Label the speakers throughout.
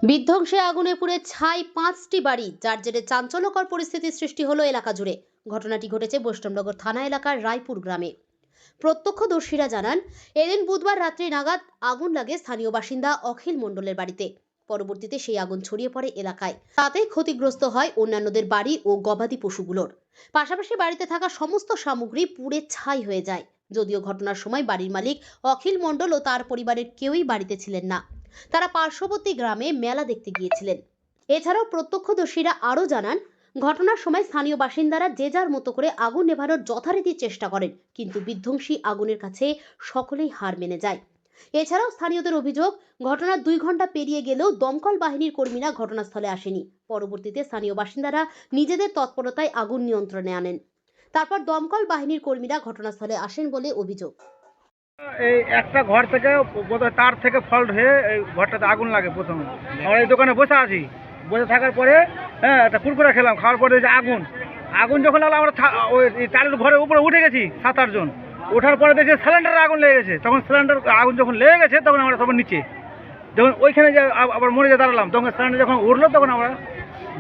Speaker 1: বিধ্বংসে আগুনে পুড়ে ছাই ৫টি বাড়ি, যার জেরে চাঞ্চল্যকর পরিস্থিতির সৃষ্টি হলো এলাকা জুড়ে। ঘটনাটি ঘটেছে বৈষ্ণবনগর থানা এলাকার রায়পুর গ্রামে। প্রত্যক্ষদর্শীরা জানান, এদিন বুধবার রাত্রি নাগাদ আগুন লাগে স্থানীয় বাসিন্দা অখিল মণ্ডলের বাড়িতে। পরবর্তীতে সেই আগুন ছড়িয়ে পড়ে এলাকায়। তাতেই ক্ষতিগ্রস্ত হয় অন্যান্যদের বাড়ি ও গবাদি পশুগুলোর। পাশাপাশি বাড়িতে থাকা সমস্ত সামগ্রী পুড়ে ছাই হয়ে যায়। যদিও ঘটনার সময় বাড়ির মালিক অখিল মণ্ডল ও তার পরিবারের কেউই বাড়িতে ছিলেন না। তারা পার্শ্ববর্তী গ্রামে মেলা দেখতে গিয়েছিলেন। এছাড়াও প্রত্যক্ষদর্শীরা আরও জানান, ঘটনার সময় স্থানীয় বাসিন্দারা যে যার মতো করে আগুন নেভানোর যথারীতি চেষ্টা করেন, কিন্তু বিধ্বংসী আগুনের কাছে সকলেই হার মেনে যায়। এছাড়াও স্থানীয়দের অভিযোগ, ঘটনার 2 ঘন্টা পেরিয়ে গেলেও দমকল বাহিনীর কর্মীরা ঘটনাস্থলে আসেনি। পরবর্তীতে স্থানীয় বাসিন্দারা নিজেদের তৎপরতায় আগুন নিয়ন্ত্রণে আনেন। তারপর দমকল বাহিনীর কর্মীরা ঘটনাস্থলে আসেন বলে অভিযোগ।
Speaker 2: এই একটা ঘর থেকে বোধহয় তার থেকে ফল্ট হয়ে এই ঘরটাতে আগুন লাগে। প্রথমে আমরা এই দোকানে বসে আছি, বসে থাকার পরে একটা কুরকুরে খেলাম, খাওয়ার পরে যে আগুন যখন লাগলো আমরা ওই চালের ঘরের উপরে উঠে গেছি 7-8 জন। ওঠার পরে দেখছি সিলিন্ডারে আগুন লেগে গেছে। তখন সিলিন্ডার আগুন যখন লেগে গেছে তখন আমরা সবার নিচে, যখন ওইখানে যে আবার মরে যে দাঁড়ালাম, তখন সিলিন্ডার যখন উঠলো তখন আমরা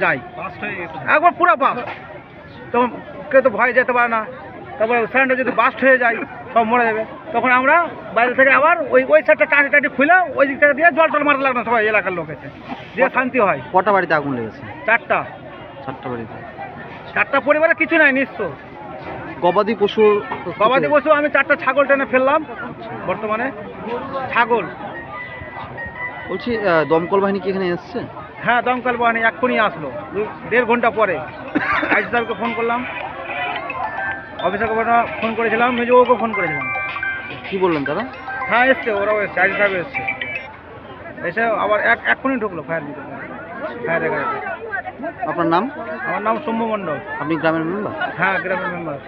Speaker 2: যাই একবার পুরো বাস। তখন কেউ তো ভয় যেতে পারে না, তারপরে সিলিন্ডার যদি বাস্ট হয়ে যায় সব মরে যাবে। তখন আমরা বাইরে থেকে আবার ওই সাইডটা টাটি খুলে ওই দিক থেকে দিয়ে জল মারা লাগলো সবাই এলাকার লোক এসে, যে শান্তি হয়।
Speaker 3: কটা বাড়িতে আগুন লেগেছে?
Speaker 2: 4টা
Speaker 3: বাড়িতে।
Speaker 2: 4টা পরিবারে কিছু নাই নিঃস্ব।
Speaker 3: গবাদি পশু
Speaker 2: আমি 4টা ছাগল টেনে ফেললাম বর্তমানে। ছাগল
Speaker 3: বলছি, দমকল বাহিনী কি এখানে এসছে?
Speaker 2: হ্যাঁ, দমকল বাহিনী এক্ষুনি আসলো, 1.5 ঘন্টা পরে। আইসি সাহেবকে ফোন করলাম, অফিসারকে ফোন করেছিলাম, মেজবাবুকে ফোন করেছিলাম।
Speaker 3: কি বললেন তারা?
Speaker 2: হ্যাঁ এসছে, ওরাও এসছে, আইসি সাহেব এসছে। এসে আবার এক্ষুনি ঢুকলো ফায়ার ব্রিগেড।
Speaker 3: আপনার নাম?
Speaker 2: আমার নাম সৌম্য মণ্ডল।
Speaker 3: আপনি গ্রামের মেম্বার?
Speaker 2: হ্যাঁ, গ্রামের মেম্বার।